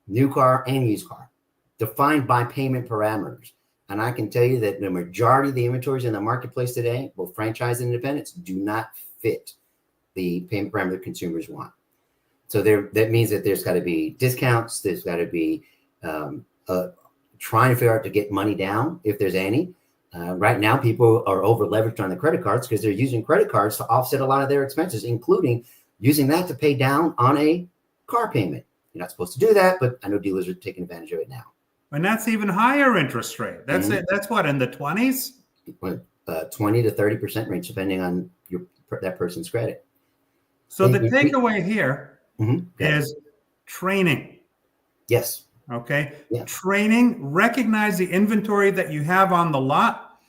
new car and used car, defined by payment parameters. And I can tell you that the majority of the inventories in the marketplace today, both franchise and independents, do not fit the payment parameter consumers want. So that means that there's got to be discounts. There's got to be trying to figure out to get money down if there's any. Right now, people are over leveraged on the credit cards because they're using credit cards to offset a lot of their expenses, including using that to pay down on a car payment. You're not supposed to do that, but I know dealers are taking advantage of it now. And that's even higher interest rate. That's it. That's what, in the 20s? 20 to 30% range, depending on that person's credit. So the takeaway here is training. Yes. Okay. Yeah. Training, recognize the inventory that you have on the lot,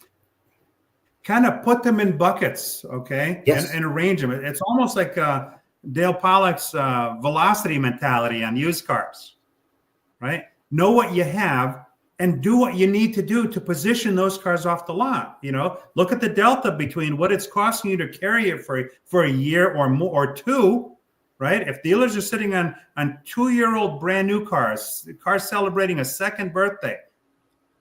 kind of put them in buckets, okay? Yes. And arrange them. It's almost like Dale Pollock's velocity mentality on used cars, right? Know what you have and do what you need to do to position those cars off the lot. You know, look at the delta between what it's costing you to carry it for a year or more or two, right? If dealers are sitting on 2-year-old brand new cars celebrating a second birthday,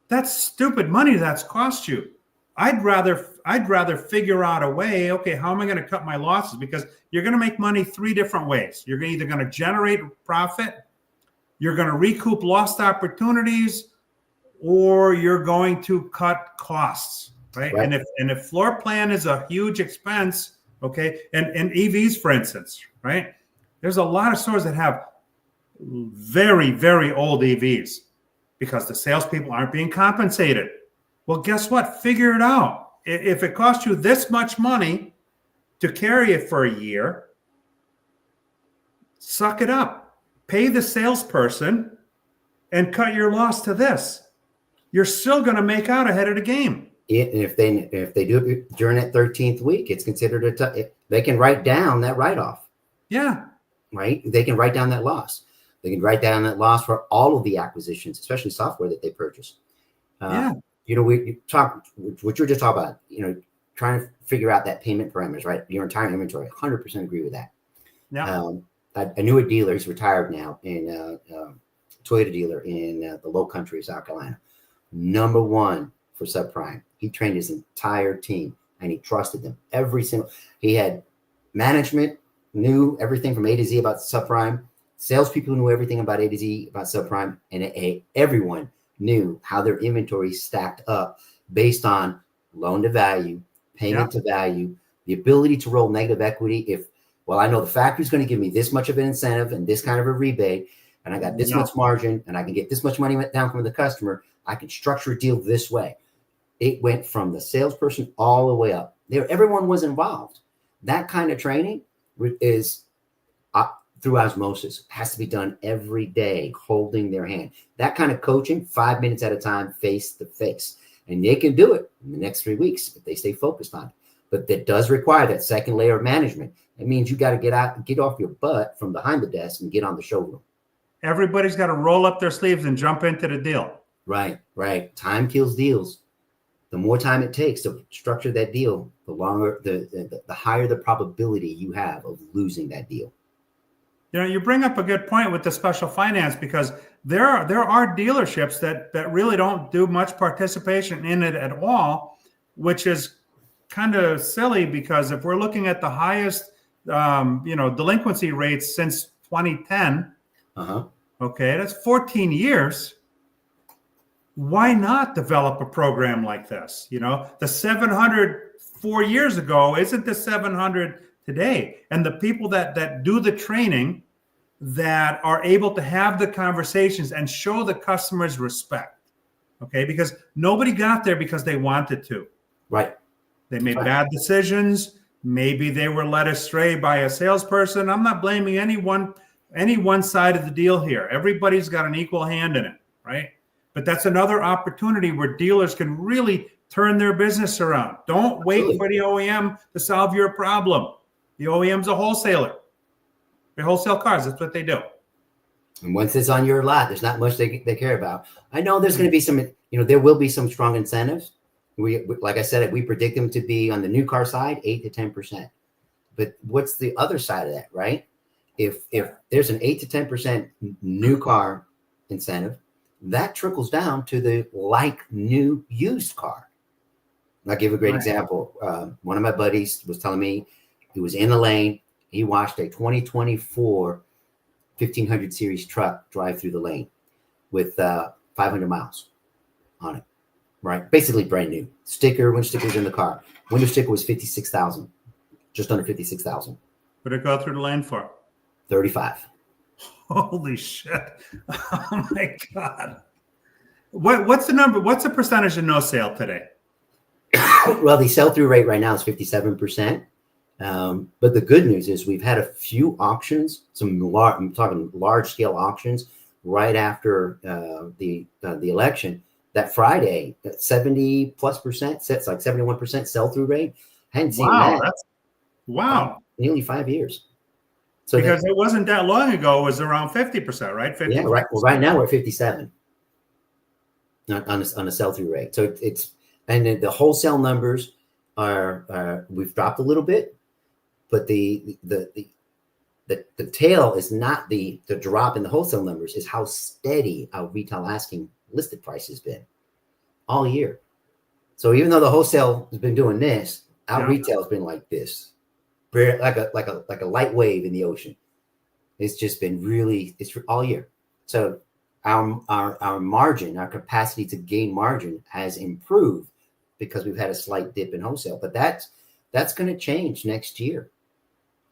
that's stupid money that's cost you. I'd rather figure out a way, okay, how am I going to cut my losses? Because you're going to make money 3 different ways. You're either going to generate profit, you're going to recoup lost opportunities, or you're going to cut costs, right? And if floor plan is a huge expense, okay, and EVs, for instance, right? There's a lot of stores that have very, very old EVs because the salespeople aren't being compensated. Well, guess what? Figure it out. If it costs you this much money to carry it for a year, suck it up. Pay the salesperson and cut your loss to this. You're still going to make out ahead of the game. If they do it during that 13th week, it's considered they can write down that write-off. Yeah. Right? They can write down that loss. They can write down that loss for all of the acquisitions, especially software that they purchase. You know, we talk what you're just talking about, you know, trying to figure out that payment parameters, right? Your entire inventory. 100% agree with that. Yeah. I knew a dealer, he's retired now, in Toyota dealer in the Low Country of South Carolina. Number 1 for subprime. He trained his entire team and he trusted them. He had management, knew everything from A to Z about subprime. Salespeople knew everything about A to Z about subprime, and everyone knew how their inventory stacked up based on loan to value, payment to value, the ability to roll negative equity. I know the factory's going to give me this much of an incentive and this kind of a rebate, and I got this much margin, and I can get this much money down from the customer, I can structure a deal this way. It went from the salesperson all the way up. Everyone was involved. That kind of training is through osmosis, has to be done every day, holding their hand. That kind of coaching, 5 minutes at a time, face to face. And they can do it in the next 3 weeks if they stay focused on it. But that does require that second layer of management. It means you got to get off your butt from behind the desk and get on the showroom. Everybody's got to roll up their sleeves and jump into the deal. Right. Time kills deals. The more time it takes to structure that deal, the longer, the higher the probability you have of losing that deal. You know, you bring up a good point with the special finance, because there are dealerships that really don't do much participation in it at all, which is kind of silly, because if we're looking at the highest delinquency rates since 2010, okay, that's 14 years. Why not develop a program like this? You know, the 700 4 years ago isn't the 700 today. And the people that do the training, that are able to have the conversations and show the customers respect, okay? Because nobody got there because they wanted to. Right. They made bad decisions. Maybe they were led astray by a salesperson. I'm not blaming any one side of the deal here. Everybody's got an equal hand in it, right? But that's another opportunity where dealers can really turn their business around. Don't wait for the OEM to solve your problem. The OEM's a wholesaler. They wholesale cars. That's what they do. And once it's on your lot, there's not much they care about. I know there's going to be some, there will be some strong incentives. Like I said, we predict them to be on the new car side, 8 to 10%. But what's the other side of that, right? If there's an 8 to 10% new car incentive, that trickles down to the new used car. I'll give a great example. One of my buddies was telling me he was in the lane. He watched a 2024 1500 series truck drive through the lane with 500 miles on it, right? Basically brand new. Window sticker's in the car. Window sticker was 56,000, just under 56,000. What did it go through the lane for? 35. Holy shit. Oh my God. What's the number? What's the percentage of no sale today? Well, the sell-through rate right now is 57%. But the good news is we've had a few auctions, I'm talking large-scale auctions right after the election. That Friday, 70+%, it's like 71% sell-through rate. I hadn't seen that. Wow. Nearly 5 years. So because it wasn't that long ago, it was around 50%, right? 50, yeah, right. Well, right now we're 57 on a sell-through rate. So and the wholesale numbers are we've dropped a little bit, but the tail is not the drop in the wholesale numbers, is how steady our retail asking listed price has been all year. So even though the wholesale has been doing this, our retail has been like this, like a light wave in the ocean. It's just been it's all year. So our margin, our capacity to gain margin has improved because we've had a slight dip in wholesale, but that's going to change next year.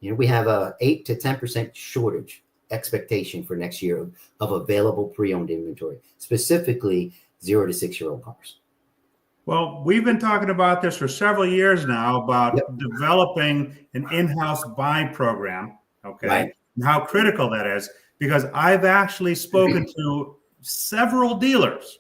We have a 8 to 10% shortage expectation for next year of available pre-owned inventory, specifically 0 to 6 year old cars. Well, we've been talking about this for several years now about developing an in-house buy program. Okay. Right. And how critical that is, because I've actually spoken to several dealers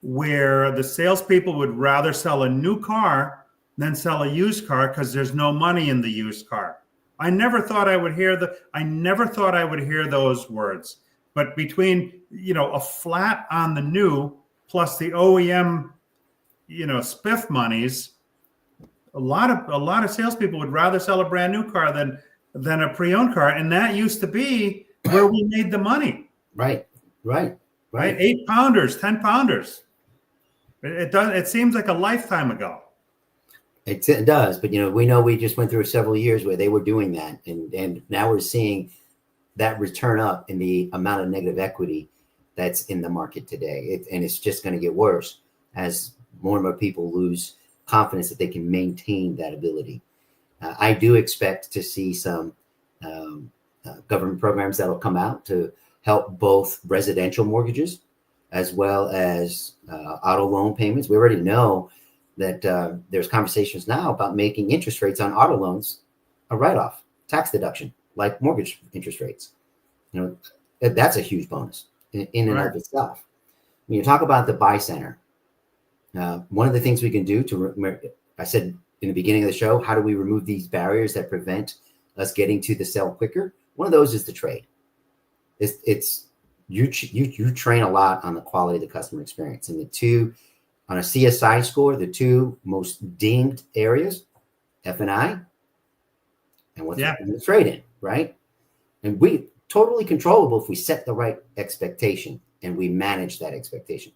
where the salespeople would rather sell a new car than sell a used car because there's no money in the used car. I never thought I would hear those words. But between, a flat on the new plus the OEM, spiff monies, a lot of salespeople would rather sell a brand new car than a pre-owned car, and that used to be where we made the money. Right. 8-pounders, 10-pounders. It seems like a lifetime ago. It does, but we know we just went through several years where they were doing that, and now we're seeing that return up in the amount of negative equity that's in the market today, and it's just going to get worse as more and more people lose confidence that they can maintain that ability. I do expect to see some government programs that'll come out to help both residential mortgages as well as auto loan payments. We already know that there's conversations now about making interest rates on auto loans a write-off, tax deduction, like mortgage interest rates. That's a huge bonus in and of itself. When you talk about the buy center, one of the things we can do I said in the beginning of the show, how do we remove these barriers that prevent us getting to the sale quicker? One of those is the trade. You train a lot on the quality of the customer experience, and on a CSI score, the two most dinged areas, F&I, and what's the trade-in, right? And we totally controllable if we set the right expectation and we manage that expectation.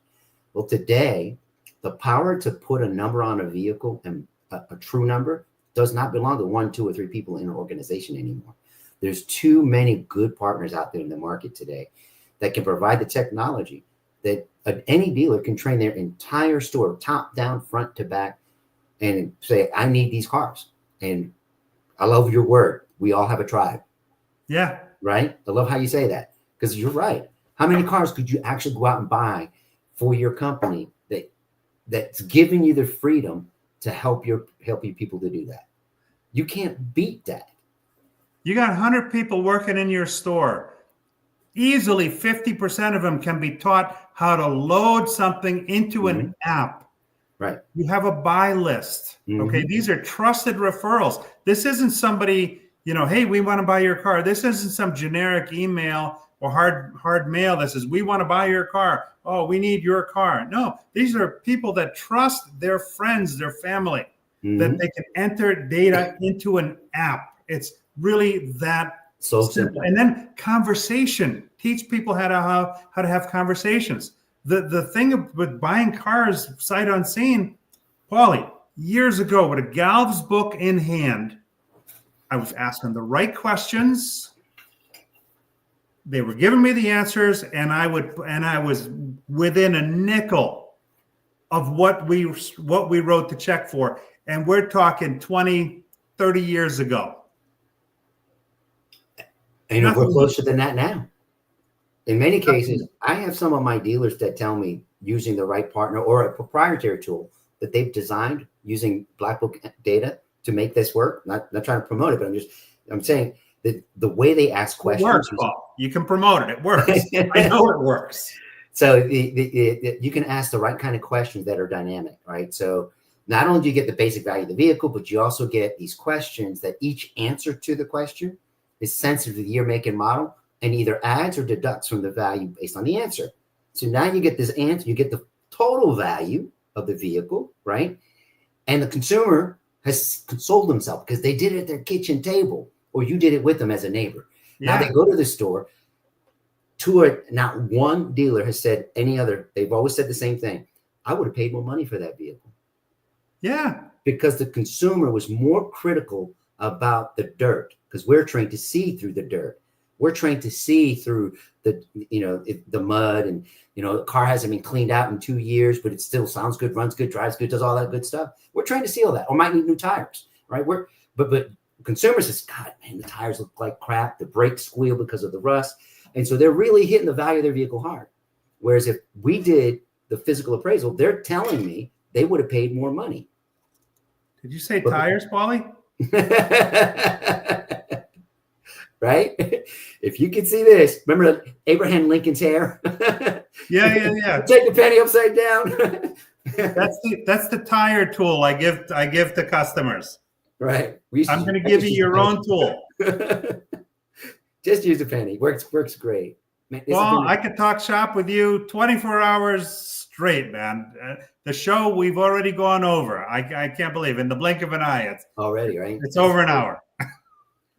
Well, today, the power to put a number on a vehicle, and a true number, does not belong to 1, 2, or 3 people in an organization anymore. There's too many good partners out there in the market today that can provide the technology that any dealer can train their entire store, top down, front to back, and say, I need these cars. And I love your word. We all have a tribe. Yeah. Right? I love how you say that, because you're right. How many cars could you actually go out and buy for your company that's giving you the freedom to help you people to do that? You can't beat that. You got 100 people working in your store. Easily 50% of them can be taught how to load something into an app. Right. You have a buy list. Okay. These are trusted referrals. This isn't somebody, hey, we want to buy your car. This isn't some generic email or hard mail that says, we want to buy your car. Oh, we need your car. No, these are people that trust their friends, their family, that they can enter data into an app. It's really that so simple. And then conversation. Teach people how to have conversations. The thing with buying cars sight unseen, Paulie, years ago with a Galv's book in hand, I was asking the right questions. They were giving me the answers, and I was within a nickel of what we wrote the check for. And we're talking 20, 30 years ago. And we're closer than that now. In many cases, I have some of my dealers that tell me using the right partner or a proprietary tool that they've designed using Black Book data to make this work. Not trying to promote it, but I'm saying that the way they ask questions. It works, Paul. You can promote it. It works. I know it works. So you can ask the right kind of questions that are dynamic, right? So not only do you get the basic value of the vehicle, but you also get these questions that each answer to the question is sensitive to the year, make, and model, and either adds or deducts from the value based on the answer. So now you get this answer, you get the total value of the vehicle, right? And the consumer has consoled themselves because they did it at their kitchen table, or you did it with them as a neighbor. Yeah. Now they go to the store. Not one dealer has said they've always said the same thing. I would have paid more money for that vehicle. Yeah. Because the consumer was more critical about the dirt, because we're trained to see through the dirt. We're trained to see through the mud, and, the car hasn't been cleaned out in 2 years, but it still sounds good, runs good, drives good, does all that good stuff. We're trained to see all that, or might need new tires, right? But consumers says, God, man, the tires look like crap. The brakes squeal because of the rust. And so they're really hitting the value of their vehicle hard. Whereas if we did the physical appraisal, they're telling me they would have paid more money. Did you say tires, Paulie? Right? If you can see this, remember Abraham Lincoln's hair? Yeah. Take a penny upside down. That's the tire tool I give to customers. Right. I'm going to give you your own tool. Just use a penny. Works great. Man, well, I could talk shop with you 24 hours straight, man. The show we've already gone over. I can't believe it. In the blink of an eye. It's already, right? It's over an hour.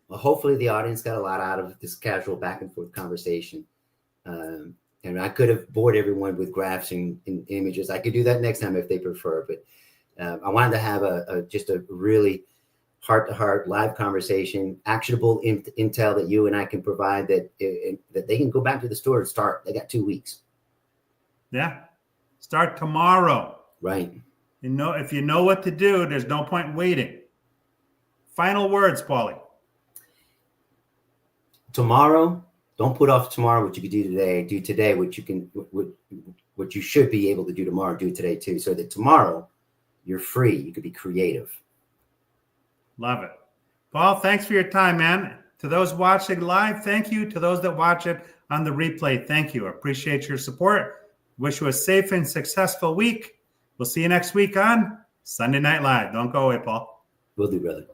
Well, hopefully the audience got a lot out of this casual back and forth conversation. And I could have bored everyone with graphs and images. I could do that next time if they prefer. But I wanted to have just a really heart-to-heart live conversation, actionable intel that you and I can provide that they can go back to the store and start. They got 2 weeks. Yeah. Start tomorrow. Right. If you know what to do, there's no point waiting. Final words, Paulie. Tomorrow, don't put off tomorrow what you could do today. Do today what you should be able to do tomorrow. Do today too, so that tomorrow you're free. You could be creative. Love it. Paul, thanks for your time, man. To those watching live, thank you. To those that watch it on the replay, thank you. I appreciate your support. Wish you a safe and successful week. We'll see you next week on Sunday Night Live. Don't go away, Paul. Will do, brother.